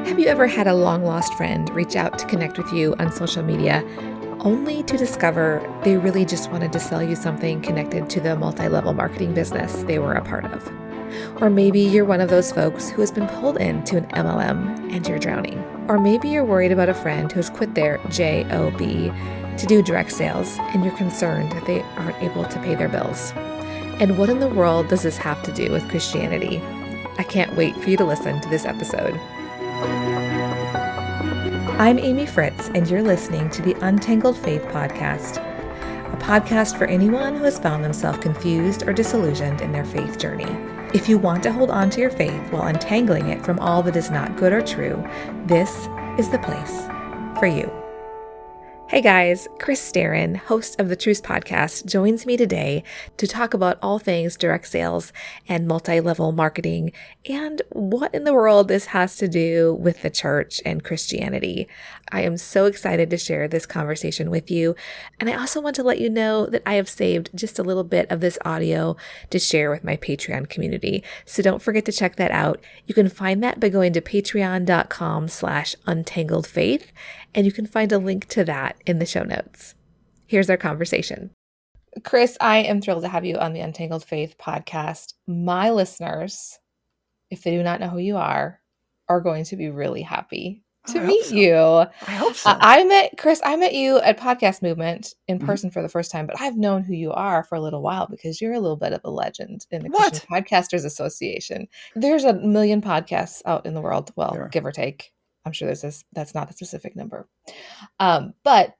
Have you ever had a long-lost friend reach out to connect with you on social media, only to discover they really just wanted to sell you something connected to the multi-level marketing business they were a part of? Or maybe you're one of those folks who has been pulled into an MLM and you're drowning. Or maybe you're worried about a friend who has quit their job to do direct sales and you're concerned that they aren't able to pay their bills. And what in the world does this have to do with Christianity? I can't wait for you to listen to this episode. I'm Amy Fritz, and you're listening to the Untangled Faith Podcast, a podcast for anyone who has found themselves confused or disillusioned in their faith journey. If you want to hold on to your faith while untangling it from all that is not good or true, this is the place for you. Hey guys, Chris Staron, host of the Truth Podcast, joins me today to talk about all things direct sales and multi-level marketing and what in the world this has to do with the church and Christianity. I am so excited to share this conversation with you. And I also want to let you know that I have saved just a little bit of this audio to share with my Patreon community. So don't forget to check that out. You can find that by going to patreon.com/untangledfaith. And you can find a link to that in the show notes. Here's our conversation. Chris, I am thrilled to have you on the Untangled Faith podcast. My listeners, if they do not know who you are going to be really happy to meet you. I hope so. I met you at Podcast Movement in person for the first time, but I've known who you are for a little while because you're a little bit of a legend in the Christian Podcasters Association. There's a million podcasts out in the world, well, give or take. I'm sure there's this, that's not the specific number. But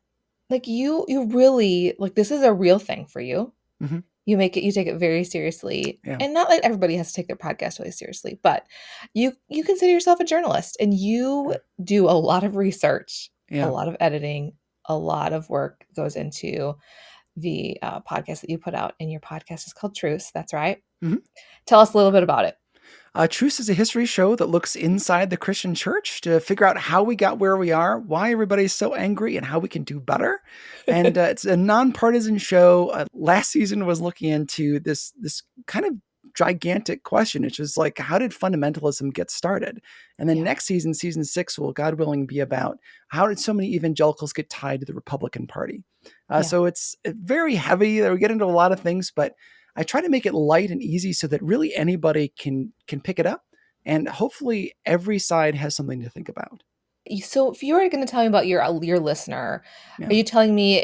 like you really, like, this is a real thing for you. Mm-hmm. You take it very seriously. Yeah. And not like everybody has to take their podcast really seriously, but you consider yourself a journalist and you do a lot of research, a lot of editing, a lot of work goes into the podcast that you put out, and your podcast is called Truth. That's right. Mm-hmm. Tell us a little bit about it. Truce is a history show that looks inside the Christian church to figure out how we got where we are, why everybody's so angry, and how we can do better. And it's a nonpartisan show. Last season was looking into this kind of gigantic question, which was like, how did fundamentalism get started? And then next season, season 6, will, God willing, be about how did so many evangelicals get tied to the Republican Party? So it's very heavy. We get into a lot of things, but I try to make it light and easy so that really anybody can pick it up, and hopefully every side has something to think about. So if you were going to tell me about your listener, are you telling me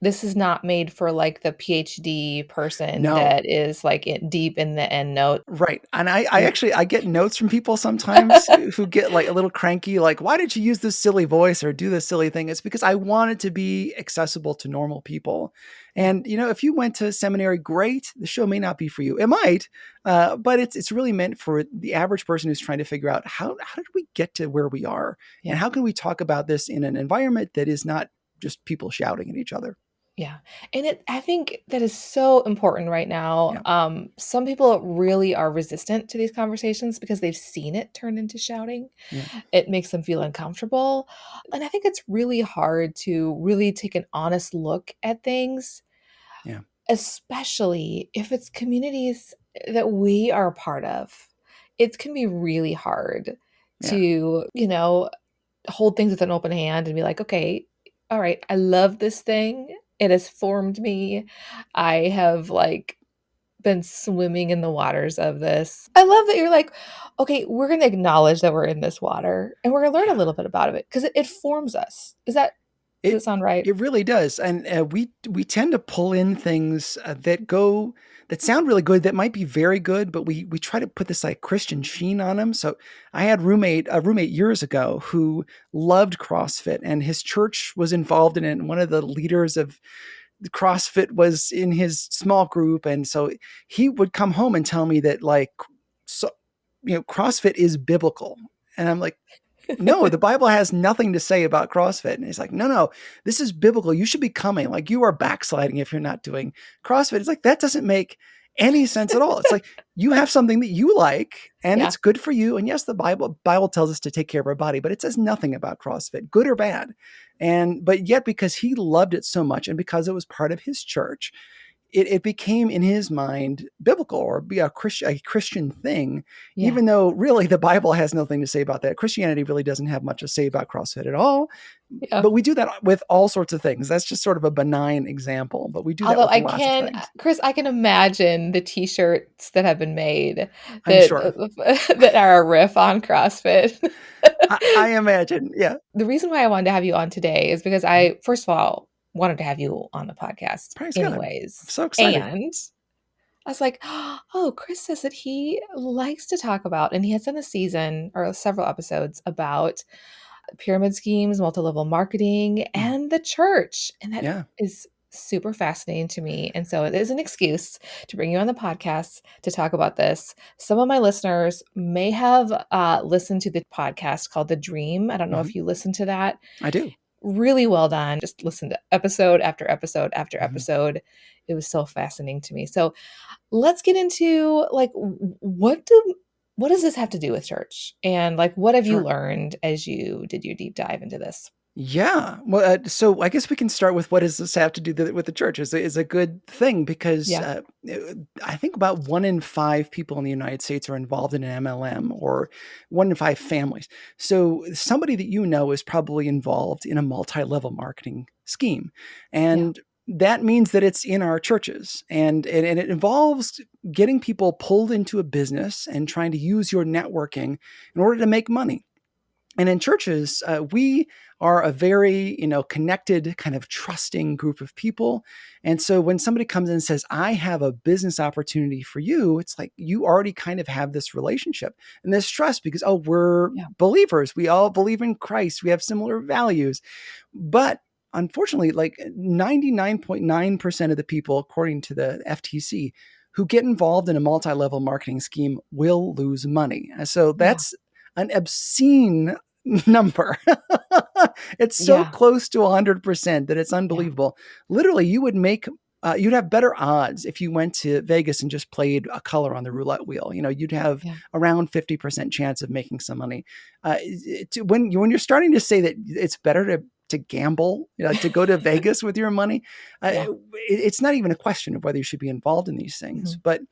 this is not made for like the PhD person that is like deep in the end note? Right. And I get notes from people sometimes who get like a little cranky, like, why did you use this silly voice or do this silly thing? It's because I want it to be accessible to normal people. And, if you went to seminary, great. The show may not be for you. It might, but it's really meant for the average person who's trying to figure out how did we get to where we are? Yeah. And how can we talk about this in an environment that is not just people shouting at each other? Yeah. And I think that is so important right now. Yeah. Some people really are resistant to these conversations because they've seen it turn into shouting. Yeah. It makes them feel uncomfortable. And I think it's really hard to really take an honest look at things. Yeah. Especially if it's communities that we are a part of. It can be really hard to, hold things with an open hand and be like, okay, all right, I love this thing. It has formed me. I have been swimming in the waters of this. I love that you're like, okay, we're going to acknowledge that we're in this water and we're going to learn a little bit about it because it forms us. Does that sound right? It really does. And we tend to pull in things that sound really good, that might be very good, but we try to put this like Christian sheen on them. So I had a roommate years ago who loved CrossFit, and his church was involved in it. And one of the leaders of the CrossFit was in his small group. And so he would come home and tell me that CrossFit is biblical. And I'm like, no, the Bible has nothing to say about CrossFit. And he's like, no, this is biblical. You should be coming. Like, you are backsliding if you're not doing CrossFit. It's like, that doesn't make any sense at all. It's like, you have something that you like and it's good for you. And yes, the Bible tells us to take care of our body, but it says nothing about CrossFit, good or bad. But yet, because he loved it so much and because it was part of his church, it became in his mind biblical or be a Christian thing, Yeah. even though really the Bible has nothing to say about that. Christianity really doesn't have much to say about CrossFit at all. Yeah. But we do that with all sorts of things. That's just sort of a benign example, but we do that Although with I lots of can, things. Chris, I can imagine the T-shirts that have been made I'm sure. that that are a riff on CrossFit. I imagine. Yeah. The reason why I wanted to have you on today is because Mhm. I, first of all, wanted to have you on the podcast Praise God. I'm anyways. so excited. And I was like, oh, Chris says that he likes to talk about, and he has done a season or several episodes about pyramid schemes, multi-level marketing, Mm. and the church. And that Yeah. is super fascinating to me. And so it is an excuse to bring you on the podcast to talk about this. Some of my listeners may have listened to the podcast called The Dream. I don't know Hmm. if you listened to that. I do. Really well done. Just listen to episode after episode after Hmm. episode. It was so fascinating to me. So let's get into like what does this have to do with church? And like what have you Sure. learned as you did your deep dive into this? Yeah. Well, so I guess we can start with what does this have to do with the church? Is a good thing because Yeah. I think about 1 in 5 people in the United States are involved in an MLM, or 1 in 5 families. So somebody that you know is probably involved in a multi-level marketing scheme, Yeah. and that means that it's in our churches, and it involves getting people pulled into a business and trying to use your networking in order to make money. And in churches, we are a very, connected, kind of trusting group of people. And so when somebody comes in and says, I have a business opportunity for you, it's like you already kind of have this relationship and this trust because, oh, we're Yeah. believers. We all believe in Christ. We have similar values. But unfortunately, like 99.9% of the people, according to the FTC, who get involved in a multi-level marketing scheme will lose money. So Yeah. that's an obscene number. It's so Yeah. close to 100% that it's Yeah. unbelievable. Literally, you'd have better odds if you went to Vegas and just played a color on the roulette wheel. You'd have Yeah. around 50% chance of making some money. When you're starting to say that it's better to gamble, to go to Vegas with your money, Yeah. it's not even a question of whether you should be involved in these things. Mhm. But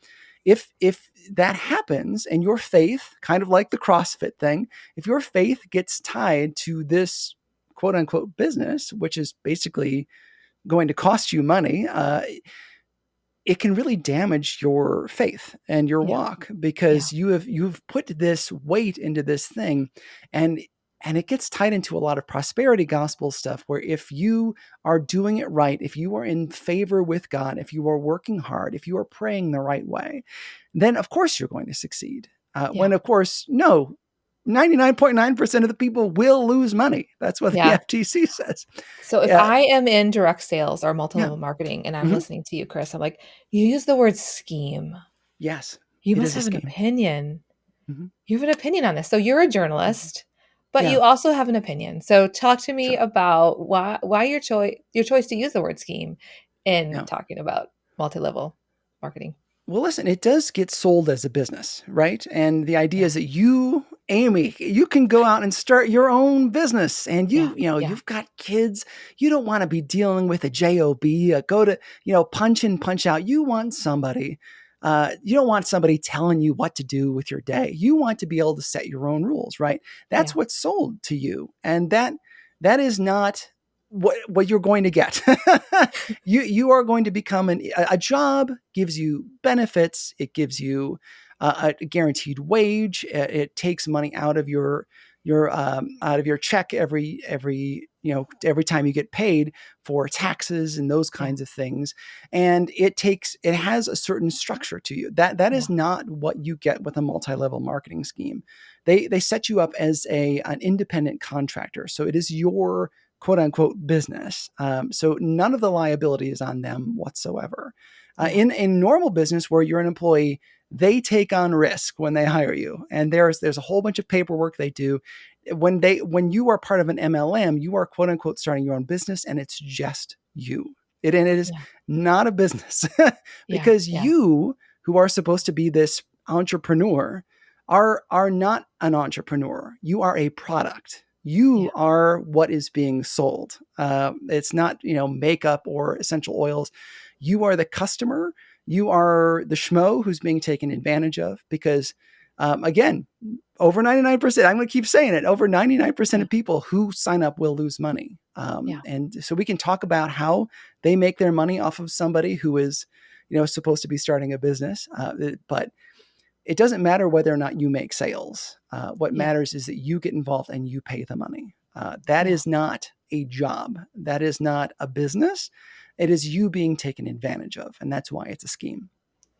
if that happens and your faith, kind of like the CrossFit thing, if your faith gets tied to this quote unquote business, which is basically going to cost you money, it can really damage your faith and your Yeah. walk Yeah. because you've put this weight into this thing, and it gets tied into a lot of prosperity gospel stuff where if you are doing it right, if you are in favor with God, if you are working hard, if you are praying the right way, then of course you're going to succeed. Yeah. When of course, no, 99.9% of the people will lose money. That's what the Yeah. FTC says. So if Yeah. I am in direct sales or Yeah. multi-level marketing and I'm Hmm. listening to you, Chris, I'm like, you use the word scheme. Yes, You it must is a have an scheme. opinion. Hmm. You have an opinion on this. So you're a Hmm. journalist, but Yeah, you also have an opinion. So talk to me sure. about why your choice to use the word scheme in Yeah. talking about multi-level marketing. Well, listen, it does get sold as a business, right? And the idea Yeah. is that you, Amy, you can go out and start your own business, and Yeah. Yeah. you've got kids. You don't want to be dealing with a job, go to, punch in, punch out. You don't want somebody telling you what to do with your day. You want to be able to set your own rules, right? That's Yeah. what's sold to you, and that is not what you're going to get. You are going to become a job gives you benefits. It gives you a guaranteed wage. It takes money out of your check every time you get paid for taxes and those Yeah. kinds of things. And it has a certain structure to you. That is Yeah. not what you get with a multi-level marketing scheme. They set you up as an independent contractor. So it is your quote unquote business. So none of the liability is on them whatsoever. Yeah. In normal business where you're an employee, they take on risk when they hire you, and there's a whole bunch of paperwork they do. When you are part of an MLM, you are quote unquote starting your own business, and it's just you. It is Yeah. not a business Yeah. because Yeah. you, who are supposed to be this entrepreneur, are not an entrepreneur. You are a product. Yeah. You are what is being sold. It's not makeup or essential oils. you are the customer. You are the schmo who's being taken advantage of because, again, over 99%, I'm going to keep saying it, over 99% Yeah. of people who sign up will lose money. Yeah. And so we can talk about how they make their money off of somebody who is, supposed to be starting a business. But it doesn't matter whether or not you make sales. What Yeah. matters is that you get involved and you pay the money. That Yeah. is not a job. That is not a business. It is you being taken advantage of. And that's why it's a scheme.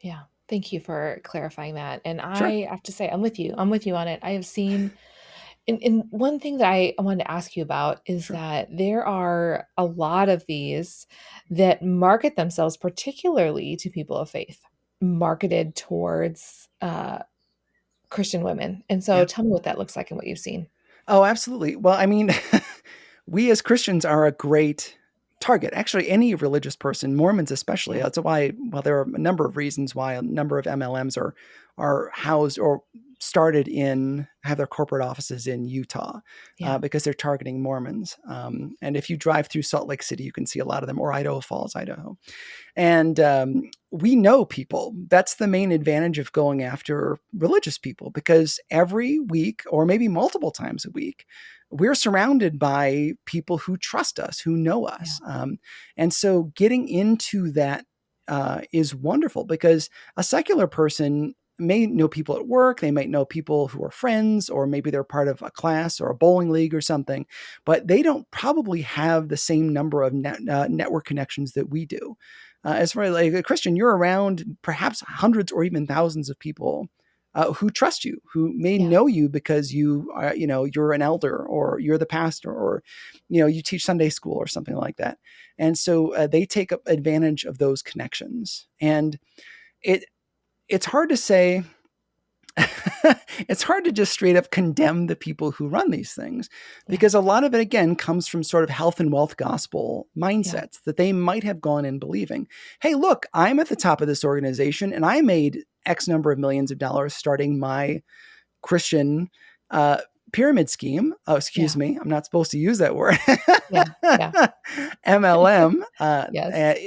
Yeah. Thank you for clarifying that. And Sure. I have to say, I'm with you. I'm with you on it. I have seen, and one thing that I wanted to ask you about is Sure. that there are a lot of these that market themselves, particularly to people of faith, marketed towards Christian women. And so Yeah. tell me what that looks like and what you've seen. Oh, absolutely. Well, I mean, we as Christians are a great target. Actually, any religious person, Mormons especially. Yeah. That's why. Well, there are a number of reasons why a number of MLMs are housed or started in have their corporate offices in Utah Yeah. because they're targeting Mormons. And if you drive through Salt Lake City, you can see a lot of them, or Idaho Falls, Idaho. And we know people. That's the main advantage of going after religious people because every week, or maybe multiple times a week, we're surrounded by people who trust us, who know Yeah. us. And so getting into that is wonderful because a secular person may know people at work, they might know people who are friends, or maybe they're part of a class or a bowling league or something, but they don't probably have the same number of network connections that we do. As far as like a Christian, you're around perhaps hundreds or even thousands of people who trust you, who may Yeah. know you because you are, you're an elder or you're the pastor or, you teach Sunday school or something like that. And so they take advantage of those connections. And it's hard to say, it's hard to just straight up condemn the people who run these things Yeah. because a lot of it, again, comes from sort of health and wealth gospel Yeah. mindsets that they might have gone in believing, hey, look, I'm at the top of this organization and I made X number of millions of dollars starting my Christian uh, pyramid scheme. Oh, excuse Yeah. me. I'm not supposed to use that word. Yeah. Yeah. MLM. Yes.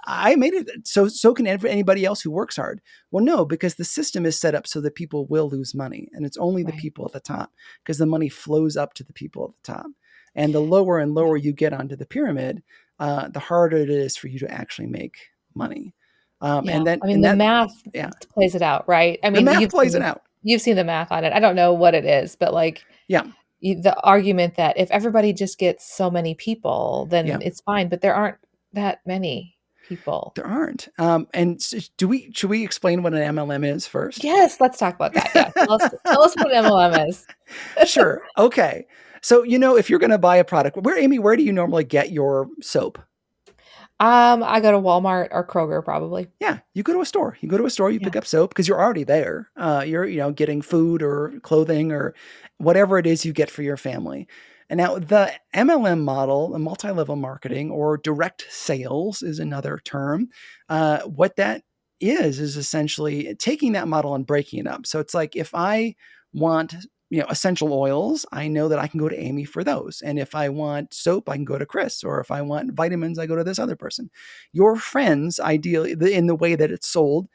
I made it. So can anybody else who works hard. Well, no, because the system is set up so that people will lose money. And it's only the Right. people at the top because the money flows up to the people at the top. And the lower and lower Yeah. you get onto the pyramid, the harder it is for you to actually make money. Yeah. And then, I mean, and the that, math yeah, plays it out, right? I the mean, math plays it out. you've seen the math on it. I don't know what it is, but like Yeah. the argument that if everybody just gets so many people, then Yeah. it's fine, but there aren't that many people. There aren't. And should we explain what an MLM is first? Yes, let's talk about that. Yeah. Tell us what an MLM is. Sure. Okay. So, if you're going to buy a product, where do you normally get your soap? I go to Walmart or Kroger probably. Yeah, you go to a store. You go to a store, you Yeah. pick up soap because you're already there. You're, getting food or clothing or whatever it is you get for your family. And now the MLM model, the multi-level marketing or direct sales is another term. What that is essentially taking that model and breaking it up. So it's like if I want essential oils, I know that I can go to Amy for those. And if I want soap, I can go to Chris. Or if I want vitamins, I go to this other person. Your friends, ideally, in the way that it's sold,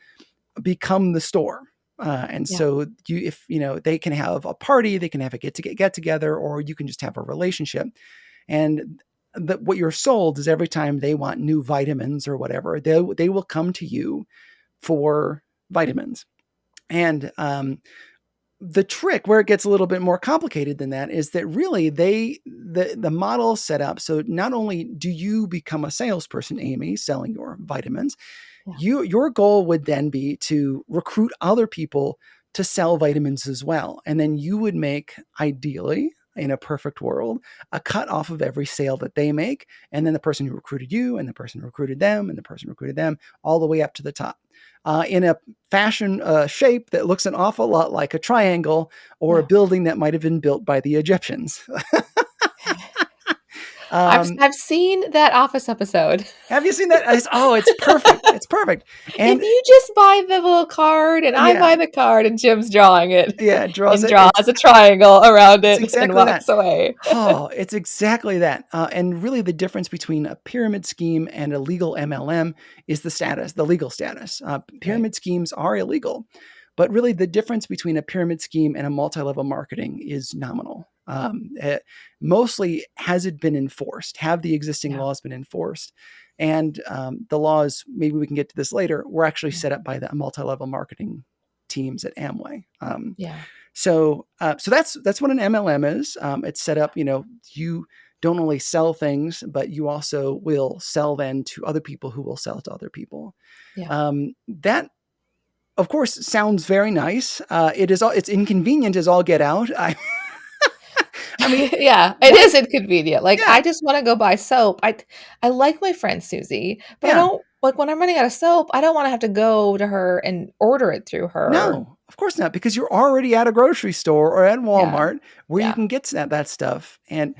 become the store. And Yeah. so if they can have a party, they can have a get together, or you can just have a relationship. And what you're sold is every time they want new vitamins or whatever, they will come to you for vitamins. And the trick where it gets a little bit more complicated than that is that really the model set up so not only do you become a salesperson, Amy, selling your vitamins, Yeah. your goal would then be to recruit other people to sell vitamins as well. And then you would make, ideally, in a perfect world, a cut off of every sale that they make. And then the person who recruited you and the person who recruited them and the person who recruited them all the way up to the top. In a fashion shape that looks an awful lot like a triangle or a Yeah. building that might have been built by the Egyptians. I've seen that Office episode. Have you seen that? It's perfect. It's perfect. If And you just buy the little card and I yeah, buy the card and Jim's drawing it yeah, it draws and it. draws a triangle around It's it and exactly that. walks away. Oh, it's exactly that. And really, the difference between a pyramid scheme and a legal MLM is the legal status. Right. Pyramid schemes are illegal, but really, the difference between a pyramid scheme and a multi-level marketing is nominal. Mostly, has it been enforced? Have the existing Yeah. laws been enforced? And the laws, maybe we can get to this later, were actually Yeah. set up by the multi-level marketing teams at Amway. Yeah. So that's what an MLM is. It's set up, you don't only sell things, but you also will sell then to other people who will sell to other people. Yeah. That, of course, sounds very nice. It's inconvenient as all get out. I mean, Yeah, it why? is inconvenient. Like, Yeah, I just wanna go buy soap. I like my friend Susie, but I yeah. don't like, when I'm running out of soap, I don't wanna have to go to her and order it through her. No, of course not, because you're already at a grocery store or at Yeah, Walmart where you yeah, can get that stuff. And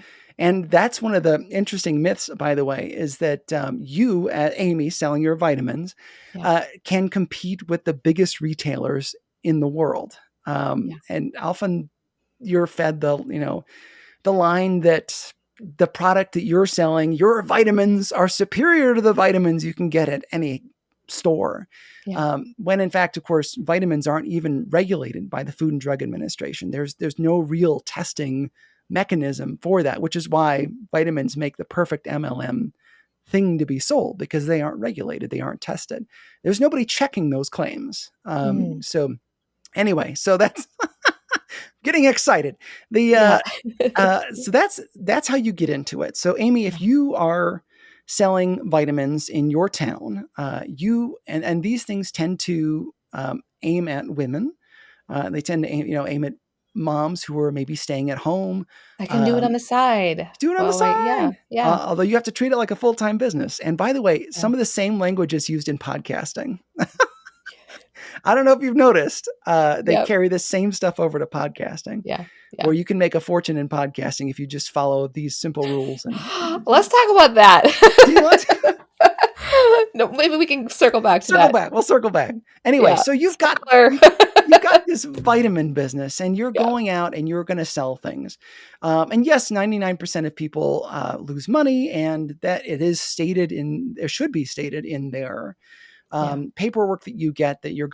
that's one of the interesting myths, by the way, is that you, at Amy, selling your vitamins, yeah, can compete with the biggest retailers in the world. yeah, And often you're fed the line that the product that you're selling, your vitamins are superior to the vitamins you can get at any store. yeah, When in fact, of course, vitamins aren't even regulated by the Food and Drug Administration. There's no real testing mechanism for that, which is why vitamins make the perfect MLM thing to be sold, because they aren't regulated, they aren't tested. There's nobody checking those claims. mhm, So anyway, so that's getting excited. The yeah, So that's how you get into it. So Amy, if yeah, you are selling vitamins in your town, you and these things tend to aim at women. They tend to aim at moms who are maybe staying at home. I can do it on Um, the side. do it on the Well, wait, yeah, side. yeah, Although you have to treat it like a full-time business. And by the way, yeah, some of the same language is used in podcasting. I don't know if you've noticed, they yep, carry the same stuff over to podcasting, yeah, where yeah. you can make a fortune in podcasting if you just follow these simple rules. And Let's talk about that. do you want to No, maybe we can circle back to circle that. back? We'll circle back. Anyway, Yeah, so spoiler. you've got this vitamin business, and you're Yeah, going out and you're going to sell things. And yes, 99% of people lose money, and that it is stated it should be stated in their yeah, paperwork that you get, that your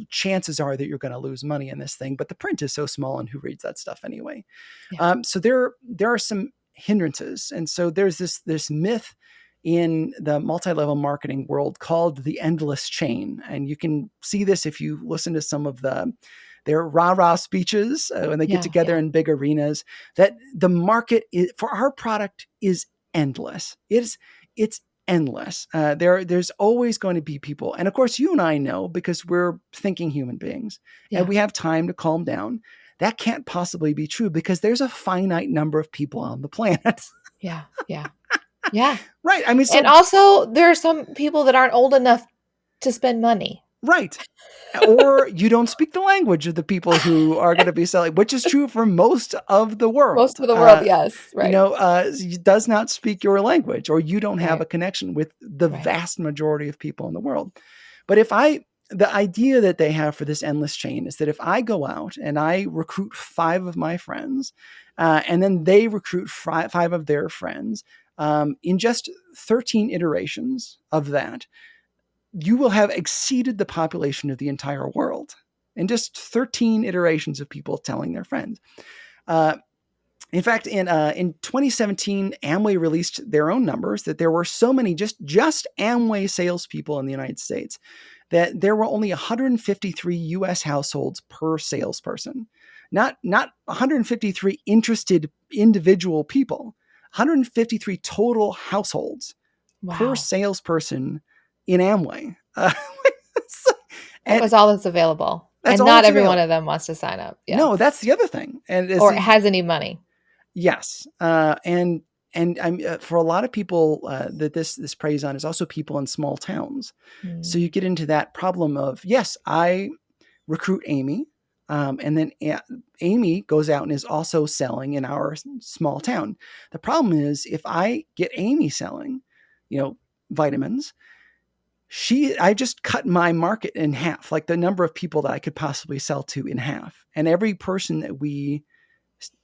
chances are that you're going to lose money in this thing. But the print is so small, and who reads that stuff anyway? yeah, So there are some hindrances, and so there's this myth in the multi-level marketing world called the endless chain, and you can see this if you listen to some of their rah-rah speeches when they get yeah, together yeah, in big arenas, that the market for our product is endless. It's endless. There's always going to be people, and of course, you and I know, because we're thinking human beings, and yeah, we have time to calm down. That can't possibly be true, because there's a finite number of people on the planet. yeah, yeah, yeah. Right. I mean, And so, also, there are some people that aren't old enough to spend money. right. Or you don't speak the language of the people who are going to be selling, which is true for most of the Most world. of the world, yes, right, Does not speak your language, or you don't have right, a connection with the right. vast majority of people in the world. But the idea that they have for this endless chain is that if I go out and I recruit 5 of my friends, and then they recruit 5 of their friends, in just 13 iterations of that, you will have exceeded the population of the entire world in just 13 iterations of people telling their friends. Uh, in fact, in 2017, Amway released their own numbers that there were so many just Amway salespeople in the United States that there were only 153 U.S. households per salesperson, not 153 interested individual people, 153 total households per Wow. salesperson in Amway. That And was all that's available, that's and all not that's every one available. of them wants to sign up. Yeah. No, that's the other thing. And it's Or has any money. yes, and I'm for a lot of people that this preys on is also people in small towns. So Mm, you get into that problem of, yes, I recruit Amy. And then Amy goes out and is also selling in our small town. The problem is if I get Amy selling, vitamins, I just cut my market in half, like the number of people that I could possibly sell to in half. And every person that we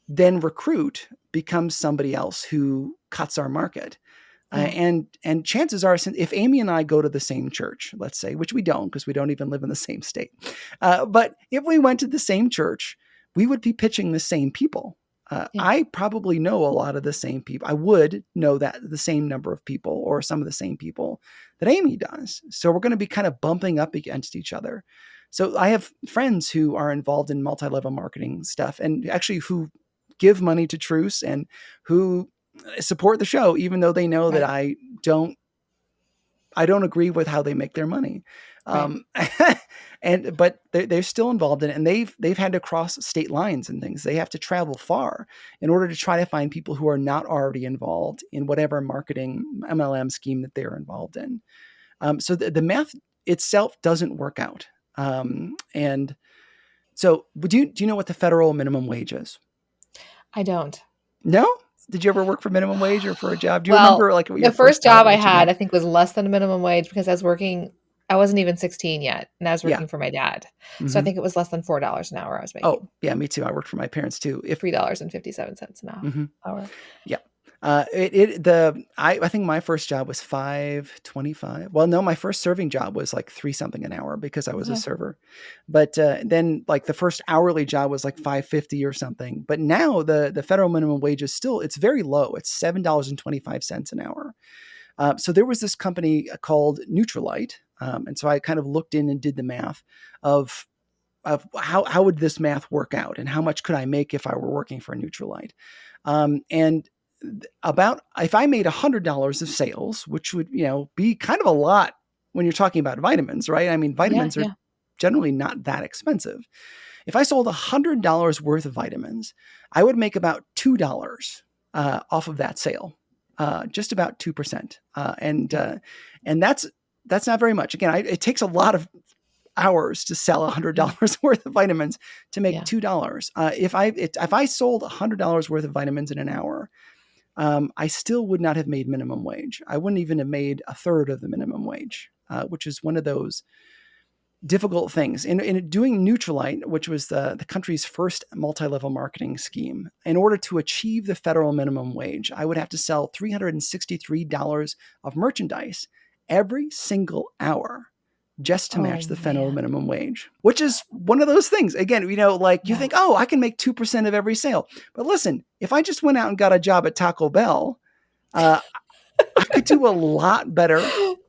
then recruit becomes somebody else who cuts our market. Yeah. And chances are, if Amy and I go to the same church, let's say, which we don't because we don't even live in the same state, but if we went to the same church, we would be pitching the same people. I probably know a lot of the same people. I would know that the same number of people or some of the same people that Amy does. So we're going to be kind of bumping up against each other. So I have friends who are involved in multi-level marketing stuff and actually who give money to Truce and who support the show, even though they know that I don't agree with how they make their money. But they're still involved in it, and they've had to cross state lines and things. They have to travel far in order to try to find people who are not already involved in whatever marketing MLM scheme that they're involved in. So the math itself doesn't work out. And so do you know what the federal minimum wage is? I don't. No? Did you ever work for minimum wage or for a job? Do you Well, remember like what your the first first job, job I what you had, made? I think was less than minimum wage because I wasn't even 16 yet, and I was Yeah. working for my dad. So I Mm-hmm. think it was less than $4 an hour I was making. Oh, yeah, me too. I worked for my parents too. $3.57 an Mm-hmm. hour. Yeah. I think my first job was $5.25. Well, no, my first serving job was like $3 something an hour because I was a server. But then like the first hourly job was like $5.50 or something. But now the federal minimum wage is it's very low. It's $7.25 an hour. So there was this company called Neutralite. And so I kind of looked in and did the math of how would this math work out and how much could I make if I were working for Neutralite. And about if I made $100 of sales, which would, be kind of a lot when you're talking about vitamins, right? I mean, vitamins are generally not that expensive. If I sold $100 worth of vitamins, I would make about $2 off of that sale, just about 2%. And that's not very much. Again, it takes a lot of hours to sell $100 worth of vitamins to make $2. If I sold $100 worth of vitamins in an hour, I still would not have made minimum wage. I wouldn't even have made a third of the minimum wage, which is one of those difficult things. In doing Neutralite, which was the country's first multi-level marketing scheme, in order to achieve the federal minimum wage, I would have to sell $363 of merchandise every single hour just to match the federal minimum wage, which is one of those things. Again, you think, oh, I can make 2% of every sale. But listen, if I just went out and got a job at Taco Bell, I could do a lot better.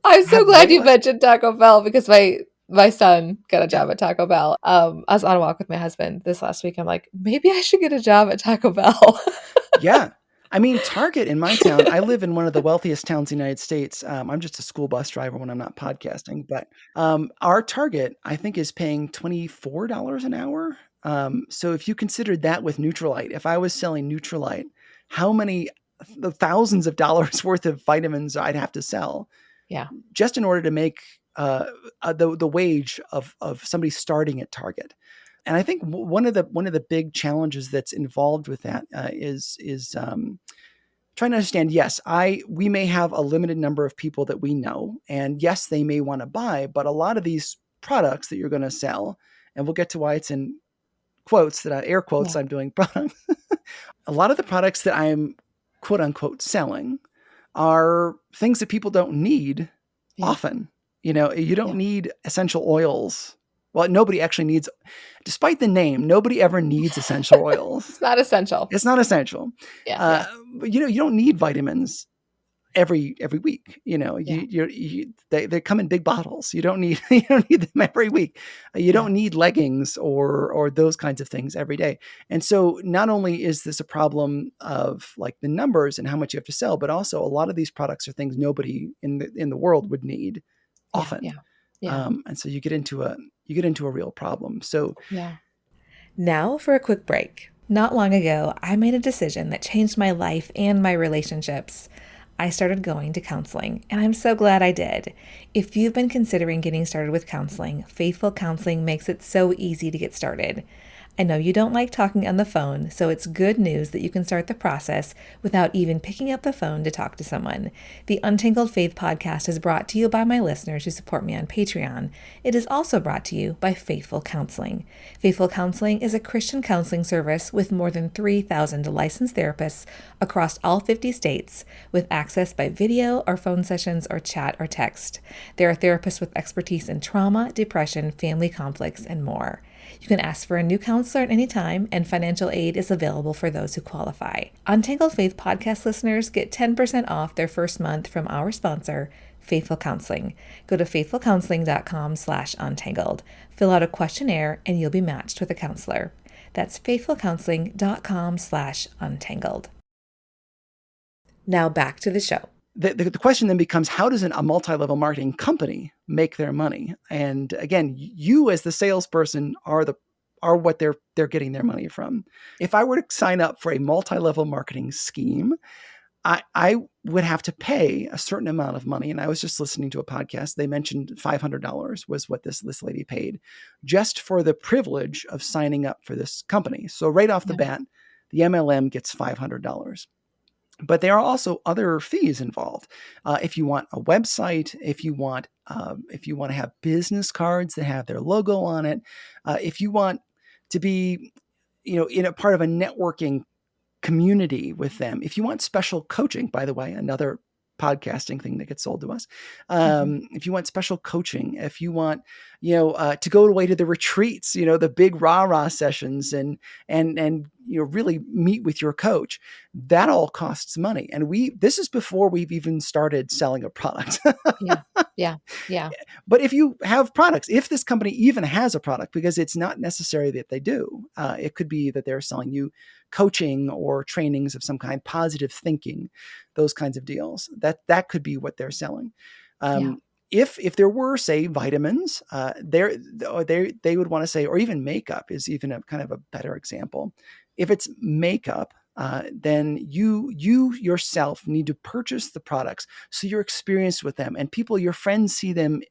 I'm so glad you mentioned Taco Bell because my son got a job at Taco Bell. I was on a walk with my husband this last week. I'm like, maybe I should get a job at Taco Bell. Yeah. I mean, Target in my town, I live in one of the wealthiest towns in the United States. I'm just a school bus driver when I'm not podcasting, but our Target, I think, is paying $24 an hour. So if you considered that with Neutralite, if I was selling Neutralite, how many the thousands of dollars worth of vitamins I'd have to sell just in order to make the wage of somebody starting at Target. And I think one of the big challenges that's involved with that is trying to understand. Yes, we may have a limited number of people that we know, and yes, they may want to buy, but a lot of these products that you're going to sell, and we'll get to why it's in quotes that air quotes I'm doing products. A lot of the products that I'm quote unquote selling are things that people don't need often. You don't need essential oils. Well, nobody actually needs, despite the name, nobody ever needs essential oils. It's not essential. It's not essential. But you don't need vitamins every week. They come in big bottles. You don't need them every week. You don't need leggings or those kinds of things every day. And so not only is this a problem of like the numbers and how much you have to sell, but also a lot of these products are things nobody in the world would need often. And so you get into a real problem. So Now for a quick break. Not long ago, I made a decision that changed my life and my relationships. I started going to counseling, and I'm so glad I did. If you've been considering getting started with counseling, Faithful Counseling makes it so easy to get started. I know you don't like talking on the phone, so it's good news that you can start the process without even picking up the phone to talk to someone. The Untangled Faith podcast is brought to you by my listeners who support me on Patreon. It is also brought to you by Faithful Counseling. Faithful Counseling is a Christian counseling service with more than 3,000 licensed therapists across all 50 states, with access by video or phone sessions or chat or text. There are therapists with expertise in trauma, depression, family conflicts, and more. You can ask for a new counselor at any time, and financial aid is available for those who qualify. Untangled Faith podcast listeners get 10% off their first month from our sponsor, Faithful Counseling. Go to faithfulcounseling.com/untangled. Fill out a questionnaire and you'll be matched with a counselor. That's faithfulcounseling.com/untangled. Now back to the show. The question then becomes, how does a multi-level marketing company make their money? And again, you as the salesperson are what they're getting their money from. If I were to sign up for a multi-level marketing scheme, I would have to pay a certain amount of money. And I was just listening to a podcast. They mentioned $500 was what this lady paid just for the privilege of signing up for this company. So right off the bat, the MLM gets $500. But there are also other fees involved. If you want a website, if you want to have business cards that have their logo on it, if you want to be, in a part of a networking community with them, if you want special coaching, by the way, another podcasting thing that gets sold to us. If you want special coaching, if you want, to go away to the retreats, the big rah-rah sessions and really meet with your coach, that all costs money. And this is before we've even started selling a product. Yeah. But if you have products, if this company even has a product, because it's not necessary that they do, it could be that they're selling you coaching or trainings of some kind, positive thinking, those kinds of deals. That could be what they're selling. If there were, say, vitamins, they would want to say, or even makeup is even a kind of a better example. If it's makeup, then you yourself need to purchase the products so you're experienced with them, and your friends see them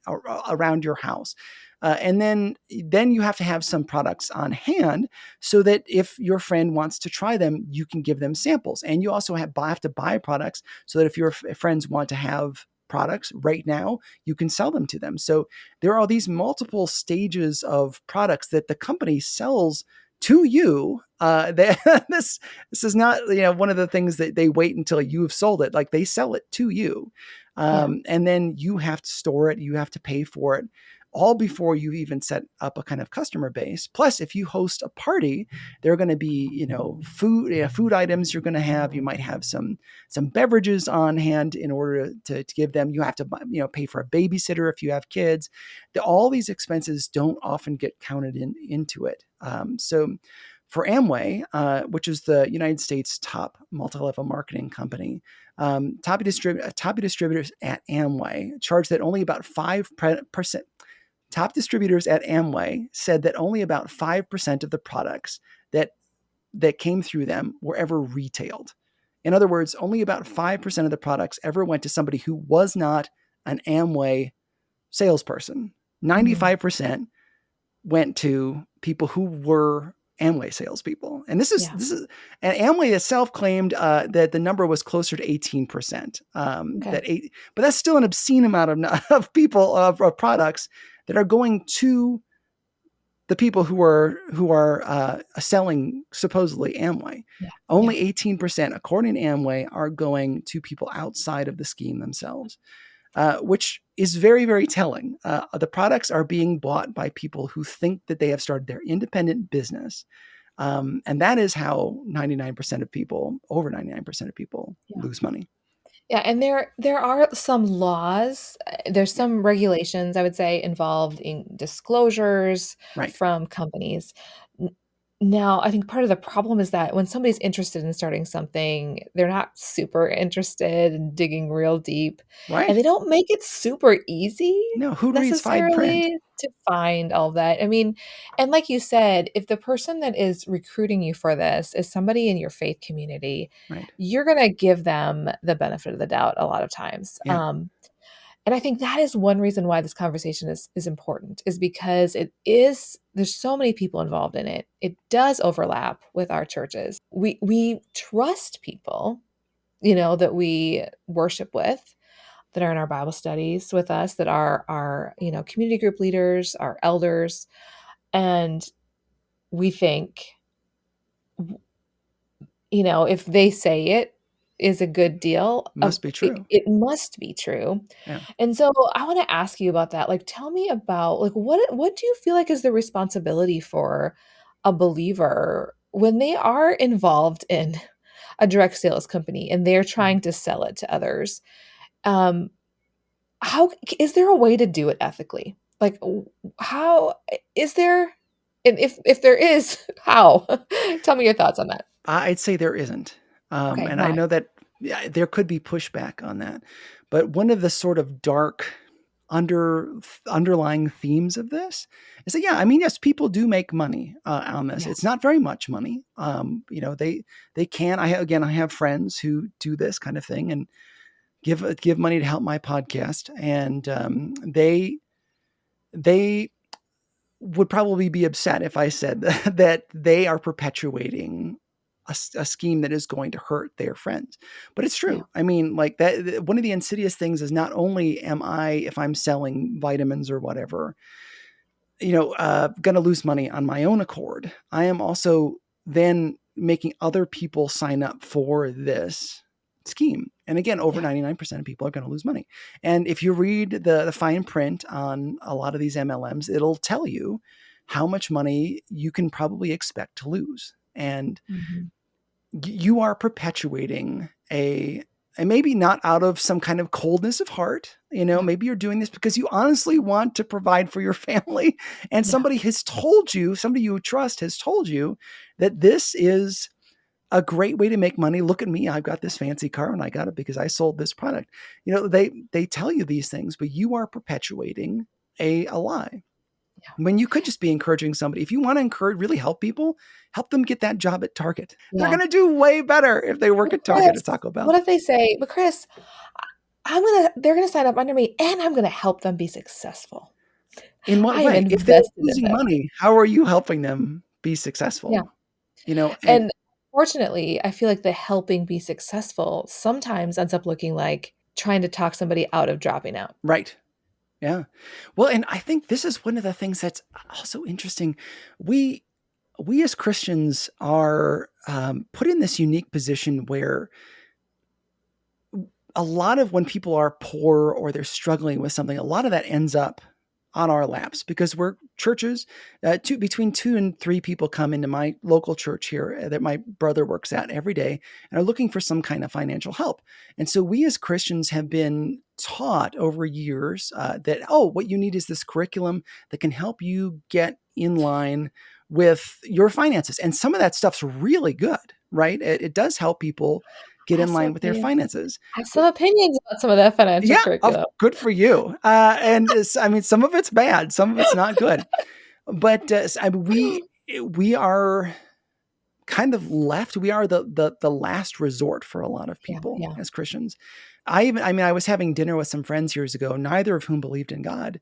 around your house. And then you have to have some products on hand so that if your friend wants to try them, you can give them samples. And you also have to buy products so that if your friends want to have products right now, you can sell them to them. So there are these multiple stages of products that the company sells to you. This is not, one of the things that they wait until you've sold it. Like, they sell it to you. And then you have to store it. You have to pay for it, all before you even set up a kind of customer base. Plus, if you host a party, there are going to be, food items you're going to have. You might have some beverages on hand in order to give them. You have to, pay for a babysitter if you have kids. All these expenses don't often get counted into it. So for Amway, which is the United States top multi-level marketing company, top distributors at Amway charge that only about 5%. Top distributors at Amway said that only about 5% of the products that came through them were ever retailed. In other words, only about 5% of the products ever went to somebody who was not an Amway salesperson. 95% went to people who were Amway salespeople. And this is and Amway itself claimed that the number was closer to 18%. But that's still an obscene amount of people of products that are going to the people who are selling supposedly Amway. Only 18%, according to Amway, are going to people outside of the scheme themselves, which is very, very telling. The products are being bought by people who think that they have started their independent business. And that is how 99% of people, over 99% of people, lose money. Yeah, and there are some laws, there's some regulations, I would say, involved in disclosures Right. from companies. Now, I think part of the problem is that when somebody's interested in starting something, they're not super interested in digging real deep, and Right? they don't make it super easy No, who reads fine print? necessarily to find all of that. I mean, and like you said, if the person that is recruiting you for this is somebody in your faith community, Right. you're gonna give them the benefit of the doubt a lot of times. Yeah. And I think that is one reason why this conversation is important, is because there's so many people involved in it. It does overlap with our churches. We trust people, that we worship with, that are in our Bible studies with us, that are our, community group leaders, our elders, and we think, if they say it is a good deal, Must be it, true. it must be true. Yeah. And so I want to ask you about that. Like, tell me about, like, what do you feel like is the responsibility for a believer when they are involved in a direct sales company and they're Mhm. trying to sell it to others? Um, how is there a way to do it ethically? Like, how is there? And if there is, how? Tell me your thoughts on that. I'd say there isn't. Okay, And I why? know that there could be pushback on that. But one of the sort of dark under underlying themes of this is that, yeah, I mean, yes, people do make money on this. Yeah. It's not very much money. They can. I have friends who do this kind of thing and give money to help my podcast, and they would probably be upset if I said that they are perpetuating a scheme that is going to hurt their friends. But it's Yeah. true. I mean, like that, one of the insidious things is not only am I, if I'm selling vitamins or whatever, going to lose money on my own accord, I am also then making other people sign up for this scheme. And again, over Yeah. 99% of people are going to lose money. And if you read the fine print on a lot of these MLMs, it'll tell you how much money you can probably expect to lose. And Mhm. you are perpetuating and maybe not out of some kind of coldness of heart, Yeah. maybe you're doing this because you honestly want to provide for your family. And Yeah. somebody you trust has told you that this is a great way to make money. Look at me. I've got this fancy car and I got it because I sold this product. They tell you these things, but you are perpetuating a lie. Yeah. When you could just be encouraging somebody. If you want to really help people, help them get that job at Target. They're Yeah. going to do way better if they work But at Target or Chris, Taco what Bell. if they say, "But Chris, they're gonna sign up under me, and I'm gonna help them be successful. In what I am way? If they're invested in losing them." money, how are you helping them be Yeah. successful? And And fortunately, I feel like the helping be successful sometimes ends up looking like trying to talk somebody out of dropping out. right. Yeah. Well, and I think this is one of the things that's also interesting. We as Christians are put in this unique position where a lot of when people are poor or they're struggling with something, a lot of that ends up on our laps because we're churches. Between 2 and 3 people come into my local church here that my brother works at every day and are looking for some kind of financial help. And so we as Christians have been taught over years that, what you need is this curriculum that can help you get in line with your finances. And some of that stuff's really good, right? It does help people get I have in some line with their opinions finances. I have some opinions about some of that financial Yeah, curriculum. good for you. I mean, some of it's bad, some of it's not good, but we are kind of left. We are the last resort for a lot of Yeah, people yeah, as Christians. I was having dinner with some friends years ago, neither of whom believed in God.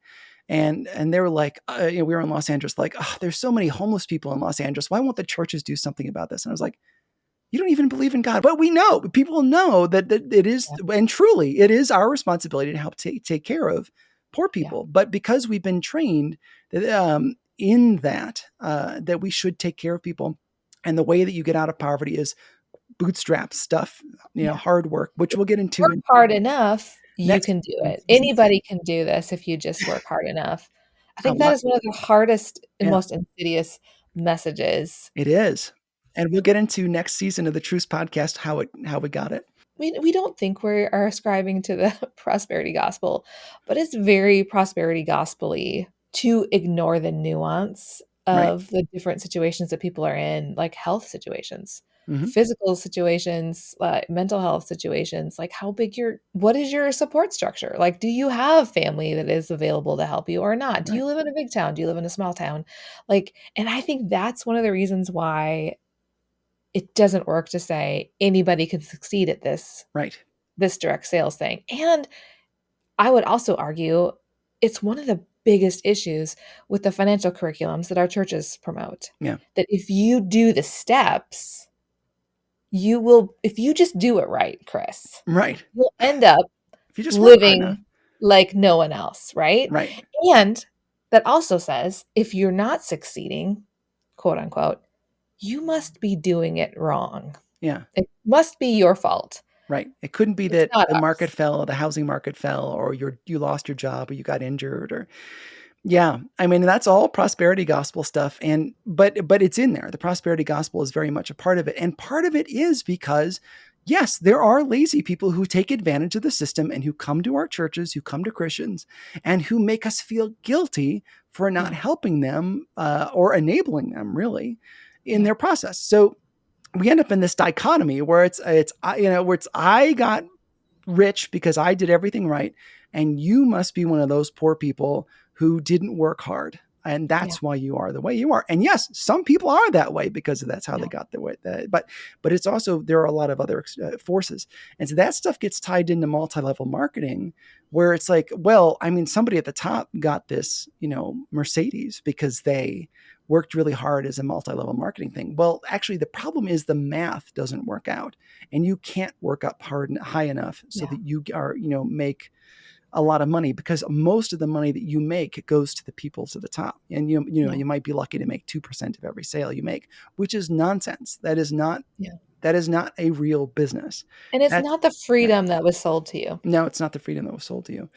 And they were like, we were in Los Angeles, like, there's so many homeless people in Los Angeles. Why won't the churches do something about this? And I was like, you don't even believe in God. But we know, people know that it is, yeah, and truly, it is our responsibility to help take care of poor yeah, people. But because we've been trained that, in that we should take care of people, and the way that you get out of poverty is bootstrap stuff, yeah. hard work, which we'll get into Work in hard enough, you next can do it. season. Anybody can do this if you just work hard enough. I A think that lot, is one of the hardest and yeah, most insidious messages. it is, and we'll get into next season of the Truce podcast how we got it. We don't think we are ascribing to the prosperity gospel, but it's very prosperity gospel-y to ignore the nuance Right. of the different situations that people are in, like health situations, Hmm. physical situations, mental health situations, like what is your support structure? Like, do you have family that is available to help you or not? Do Right. you live in a big town? Do you live in a small town? Like, and I think that's one of the reasons why it doesn't work to say anybody can succeed at Right. this direct sales thing. And I would also argue it's one of the biggest issues with the financial curriculums that our churches promote. Yeah. That if you do the steps, you will, if you just do it right, Chris, Right. you'll end up If you just work hard enough. living like no one else, right? Right. And that also says if you're not succeeding, quote unquote, you must be doing it wrong. Yeah. It must be your fault. Right. It couldn't be It's that not the market ours. fell, the housing market fell, or you lost your job, or you got injured, or yeah. I mean, that's all prosperity gospel stuff. And but it's in there. The prosperity gospel is very much a part of it. And part of it is because yes, there are lazy people who take advantage of the system and who come to our churches, who come to Christians, and who make us feel guilty for not Yeah. helping them or enabling them really in Yeah. their process. So we end up in this dichotomy where I got rich because I did everything right, and you must be one of those poor people who didn't work hard, and Yeah. that's why you are the way you are. And yes, some people are that way because that's how they Yeah. got the way. But it's also there are a lot of other forces, and so that stuff gets tied into multi-level marketing, where it's like, well, I mean, somebody at the top got this, Mercedes because they worked really hard as a multi-level marketing thing. Well, actually, the problem is the math doesn't work out, and you can't work up hard and high enough so Yeah. that you are, make a lot of money, because most of the money that you make goes to the people to the top, and Yeah. you might be lucky to make 2% of every sale you make, which is nonsense. That is not Yeah. a real business. And it's That not the yeah, freedom that was sold to you. no, it's not the freedom that was sold to you.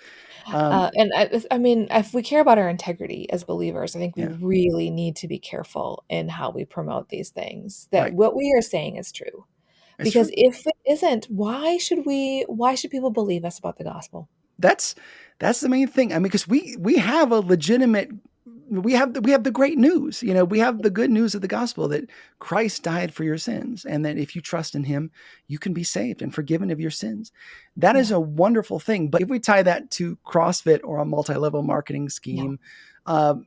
Um, And I mean, if we care about our integrity as believers, I think we yeah, really need to be careful in how we promote these things, that right. what we are saying is true. It's Because true. if it isn't, why should people believe us about the gospel? That's that's the main thing. I mean, because we have a legitimate we have the great news. We have the good news of the gospel that Christ died for your sins, and that if you trust in Him, you can be saved and forgiven of your sins. That is Yeah. a wonderful thing. But if we tie that to CrossFit or a multi-level marketing No. scheme,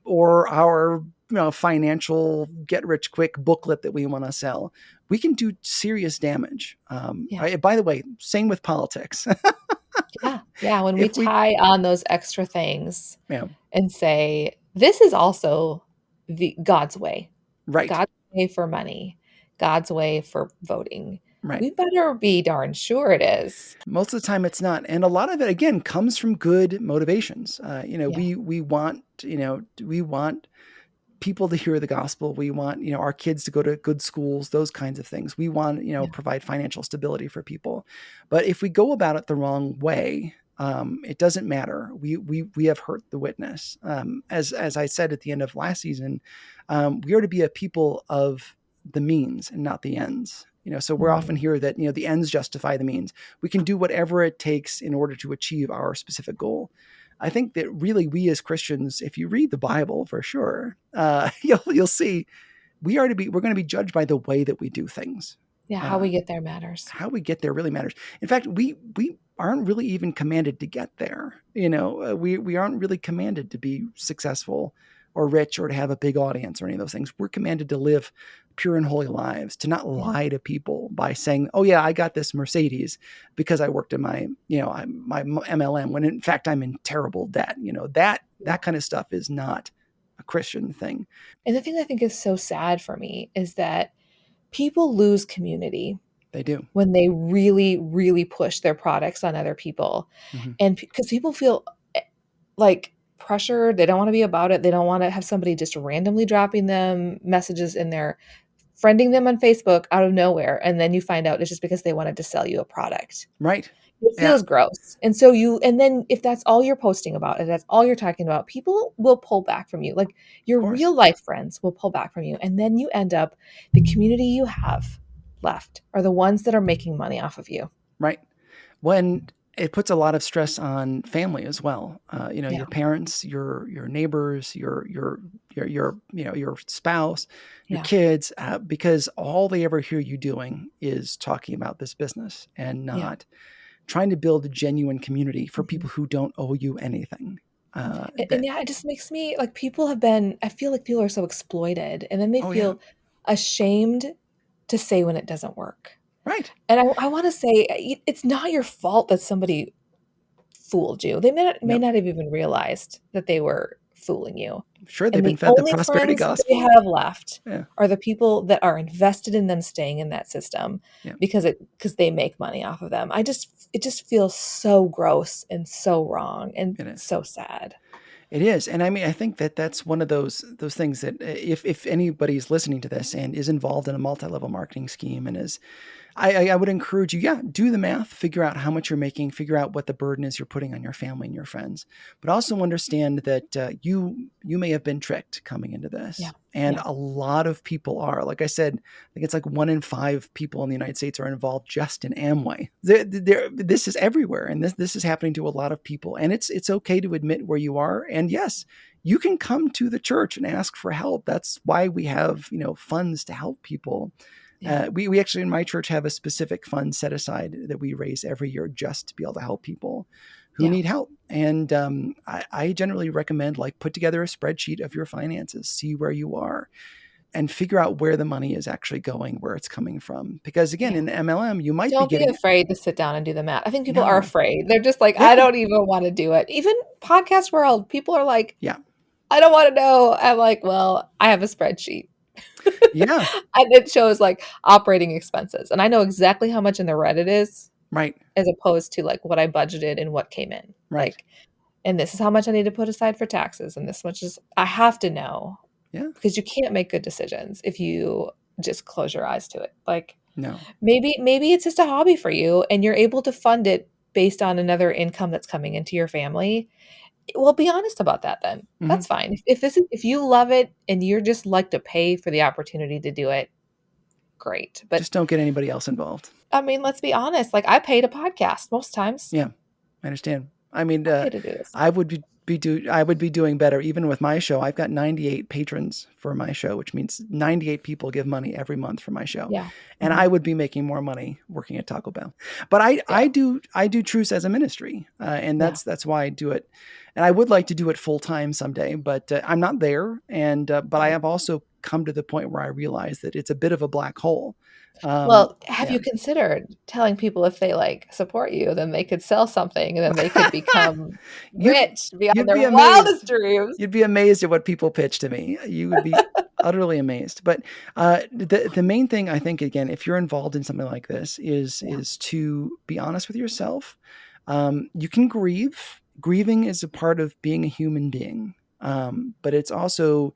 or our financial get rich quick booklet that we want to sell, we can do serious damage. Yeah. By the way, same with politics. Yeah. Yeah. When we If we tie on those extra things Yeah. and say, this is also the God's way. Right. God's way for money, God's way for voting. Right. We better be darn sure it is. Most of the time it's not. And a lot of it again comes from good motivations. Yeah. We want people to hear the gospel. We want, our kids to go to good schools, those kinds of things. We want, Yeah. provide financial stability for people. But if we go about it the wrong way, it doesn't matter. We have hurt the witness. As I said at the end of last season, we are to be a people of the means and not the ends. So we're often Mm. here that, the ends justify the means. We can do whatever it takes in order to achieve our specific goal. I think that really we as Christians, if you read the Bible for sure, you'll see we're going to be judged by the way that we do things. Yeah. How Uh, we get there matters. how we get there really matters. In fact, we aren't really even commanded to get there. We aren't really commanded to be successful or rich or to have a big audience or any of those things. We're commanded to live pure and holy lives, to not Yeah. lie to people by saying, "Oh yeah, I got this Mercedes because I worked in my MLM," when in fact I'm in terrible debt. Yeah. That kind of stuff is not a Christian thing. And the thing I think is so sad for me is that people lose community They do. when they really, really push their products on other people. Hmm. And because people feel like pressured, they don't want to be about it. They don't want to have somebody just randomly dropping them messages in their friending them on Facebook out of nowhere. And then you find out it's just because they wanted to sell you a product. Right. It Yeah. feels gross. And then if that's all you're posting about, if that's all you're talking about, people will pull back from you. Like Of your course. real life friends will pull back from you. And then you end up, the community you have left are the ones that are making money off of you. Right. When it puts a lot of stress on family as well. Yeah. Your parents, your neighbors, your spouse, your Yeah. kids, because all they ever hear you doing is talking about this business and Yeah. not trying to build a genuine community for Mhm. people who don't owe you anything. And yeah, it just makes me like I feel like people are so exploited and then they Oh yeah, feel ashamed to say when it doesn't work. right. And I want to say it's not your fault that somebody fooled you. They may No, not have even realized that they were fooling you. sure they've And been the fed the only prosperity friends they gospel. have left Yeah, are the people that are invested in them staying in that system yeah, because they make money off of them. It just feels so gross and so wrong and it is. so sad. It is, and I mean, I think that that's one of those things that if anybody's listening to this and is involved in a multi-level marketing scheme and is I would encourage you, yeah, do the math, figure out how much you're making, figure out what the burden is you're putting on your family and your friends, but also understand that you may have been tricked coming into Yeah. this, and Yeah. a lot of people are. Like I said, I think it's like 1 in 5 people in the United States are involved just in Amway. This is everywhere, and this is happening to a lot of people, and it's okay to admit where you are, and yes. You can come to the church and ask for help. That's why we have, funds to help people. Yeah. We actually in my church have a specific fund set aside that we raise every year just to be able to help people who Yeah. need help. And I generally recommend like put together a spreadsheet of your finances, see where you are, and figure out where the money is actually going, where it's coming from. Because again, Yeah. in MLM, you might be Don't be getting afraid to sit down and do the math. I think people are no, afraid. They're just like, I yeah, don't even want to do it. Even podcast world, people are like, yeah, I don't want to know. I'm like, well, I have a spreadsheet. yeah, And it shows like operating expenses. And I know exactly how much in the red it is right, as opposed to like what I budgeted and what came in. right, Like, and this is how much I need to put aside for taxes. And this much is, I have to know yeah, because you can't make good decisions if you just close your eyes to it. Like, no, maybe it's just a hobby for you and you're able to fund it based on another income that's coming into your family. Well, be honest about that then. mm-hmm. That's fine. If you love it and you're just like to pay for the opportunity to do it, great. But Just don't get anybody else involved. I mean, let's be honest. Like I pay to podcast most times. Yeah, I understand. I mean, I pay to do this. I would I would be doing better even with my show. I've got 98 patrons for my show, which means 98 people give money every month for my show, Yeah. and Mhm. I would be making more money working at Taco Bell. But Yeah. I do Truce as a ministry, and Yeah. that's why I do it. And I would like to do it full time someday, but I'm not there. And but I Right. have also come to the point where I realize that it's a bit of a black hole. Well, have Yeah. you considered telling people if they like support you, then they could sell something and then they could become you'd rich beyond you'd their be amazed. wildest dreams? You'd be amazed at what people pitch to me. You would be utterly amazed. But the main thing I think again, if you're involved in something like this, Yeah. is to be honest with yourself. You can grieve. Grieving is a part of being a human being, but it's also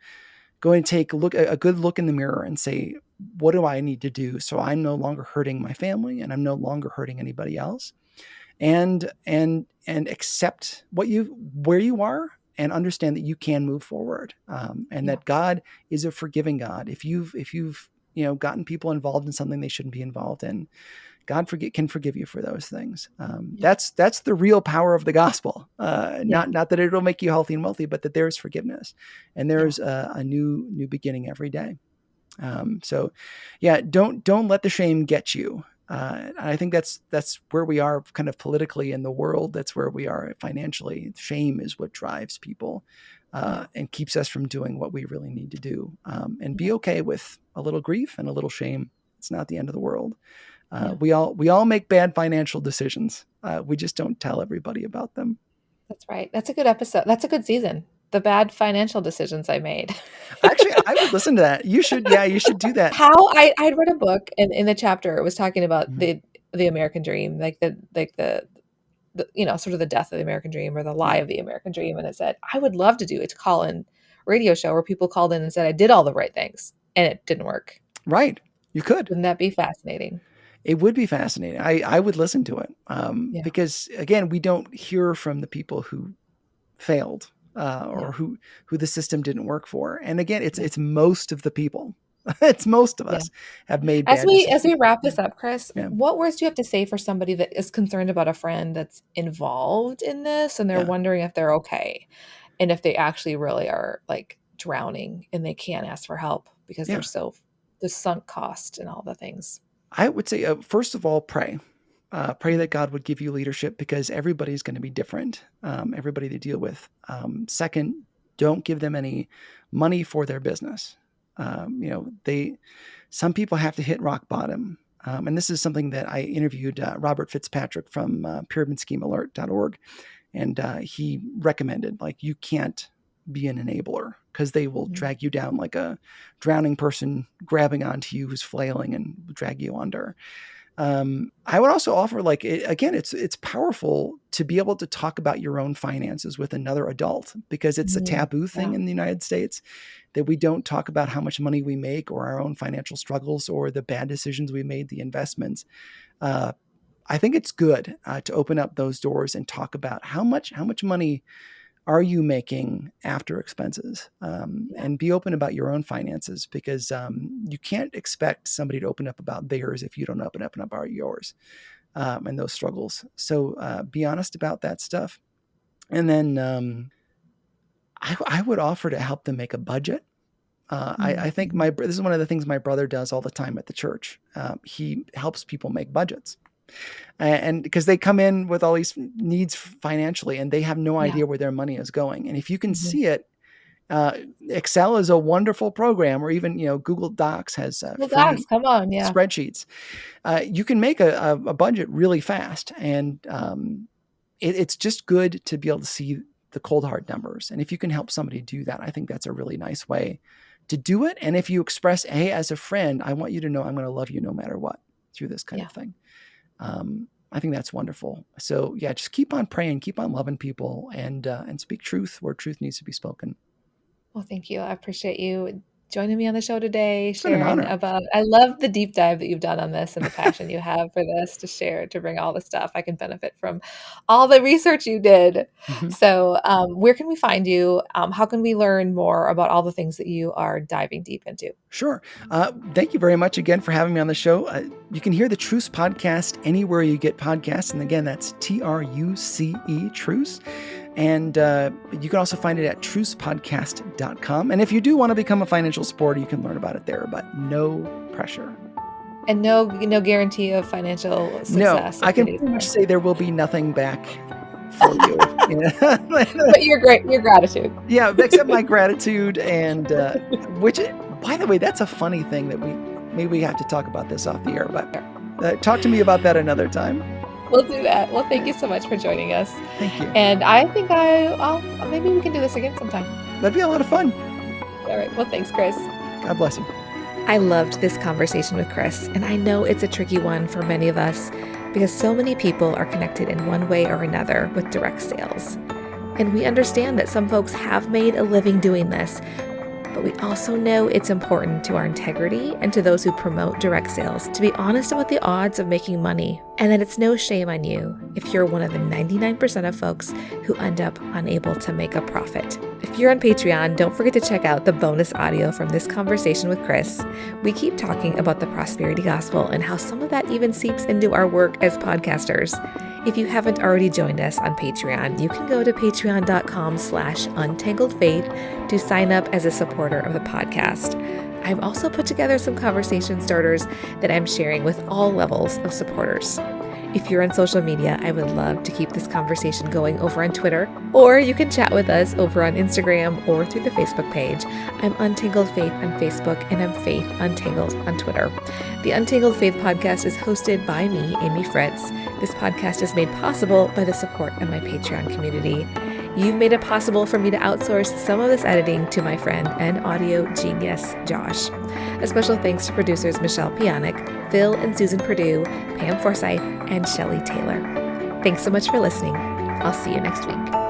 going to take a good look in the mirror and say, what do I need to do so I'm no longer hurting my family and I'm no longer hurting anybody else? And accept where you are and understand that you can move forward, and Yeah. that God is a forgiving God. If you've gotten people involved in something they shouldn't be involved in, God can forgive you for those things. Yeah. That's the real power of the gospel. Yeah. Not that it'll make you healthy and wealthy, but that there's forgiveness and Yeah. there's a new beginning every day. So, yeah, don't let the shame get you. And I think that's where we are, kind of politically in the world. That's where we are financially. Shame is what drives people Yeah. and keeps us from doing what we really need to do. And Yeah. be okay with a little grief and a little shame. It's not the end of the world. Yeah. We all make bad financial decisions. We just don't tell everybody about them. That's right. That's a good episode. That's a good season. The bad financial decisions I made. Actually, I would listen to that. You should, yeah, you should do that. How I'd read a book and in the chapter it was talking about Mhm. the American dream, the sort of the death of the American dream or the lie Yeah, of the American dream. And it said, I would love to do it to call in radio show where people called in and said I did all the right things and it didn't work. right. You could. Wouldn't that be fascinating? It would be fascinating. I would listen to it Yeah. because again, we don't hear from the people who failed Yeah. or who the system didn't work for. And again, Yeah. it's most of the people. It's most of Yeah. us have made As bad we decisions. wrap this up, Chris, Yeah. what words do you have to say for somebody that is concerned about a friend that's involved in this and they're Yeah. wondering if they're okay and if they actually really are like drowning and they can't ask for help because they're Yeah. so the sunk cost and all the things? I would say, first of all, pray. Pray Mhm. that God would give you leadership because everybody's going to be different, everybody to deal with. Second, don't give them any money for their business. Some people have to hit rock bottom. And this is something that I interviewed Robert Fitzpatrick from pyramidschemealert.org. And he recommended, like, you can't be an enabler because they will drag you down like a drowning person grabbing onto you who's flailing and drag you under. I would also offer, like, again, it's powerful to be able to talk about your own finances with another adult because it's a taboo thing in the United States that we don't talk about how much money we make or our own financial struggles or the bad decisions we made, the investments. I think it's good to open up those doors and talk about how much money are you making after expenses, and be open about your own finances because you can't expect somebody to open up about theirs if you don't open up about yours and those struggles. So be honest about that stuff. And then I would offer to help them make a budget. I think this is one of the things my brother does all the time at the church. He helps people make budgets. And because they come in with all these needs financially and they have no idea where their money is going. And if you can see it, Excel is a wonderful program, or even, Google Docs has Well, free guys, come on. Yeah. spreadsheets. You can make a budget really fast. And it's just good to be able to see the cold hard numbers. And if you can help somebody do that, I think that's a really nice way to do it. And if you express, hey, as a friend, I want you to know I'm going to love you no matter what through this kind of thing. I think that's wonderful. So yeah, just keep on praying, keep on loving people, and speak truth where truth needs to be spoken. Well, thank you. I appreciate you joining me on the show today, It's been an sharing honor. about, I love the deep dive that you've done on this and the passion you have for this to share, to bring all the stuff. I can benefit from all the research you did. So where can we find you? How can we learn more about all the things that you are diving deep into? Sure. Thank you very much again for having me on the show. You can hear the Truce podcast anywhere you get podcasts. And again, that's TRUCE, Truce. And you can also find it at trucepodcast.com. And if you do want to become a financial supporter, you can learn about it there, but no pressure. And no guarantee of financial success. No, I can pretty much say there will be nothing back for you. But your gratitude. Yeah, except my gratitude. And which, by the way, that's a funny thing that we have to talk about this off the air, but talk to me about that another time. We'll do that. Well, thank you so much for joining us. Thank you. And I think maybe we can do this again sometime. That'd be a lot of fun. All right. Well, thanks, Chris. God bless you. I loved this conversation with Chris, and I know it's a tricky one for many of us because so many people are connected in one way or another with direct sales. And we understand that some folks have made a living doing this, but we also know it's important to our integrity and to those who promote direct sales to be honest about the odds of making money, and that it's no shame on you if you're one of the 99% of folks who end up unable to make a profit. If you're on Patreon, don't forget to check out the bonus audio from this conversation with Chris. We keep talking about the prosperity gospel and how some of that even seeps into our work as podcasters. If you haven't already joined us on Patreon, you can go to patreon.com/untangledfaith to sign up as a supporter of the podcast. I've also put together some conversation starters that I'm sharing with all levels of supporters. If you're on social media, I would love to keep this conversation going over on Twitter, or you can chat with us over on Instagram or through the Facebook page. I'm Untangled Faith on Facebook, and I'm Faith Untangled on Twitter. The Untangled Faith podcast is hosted by me, Amy Fritz. This podcast is made possible by the support of my Patreon community. You've made it possible for me to outsource some of this editing to my friend and audio genius, Josh. A special thanks to producers Michelle Pionic, Phil and Susan Perdue, Pam Forsyth, and Shelley Taylor. Thanks so much for listening. I'll see you next week.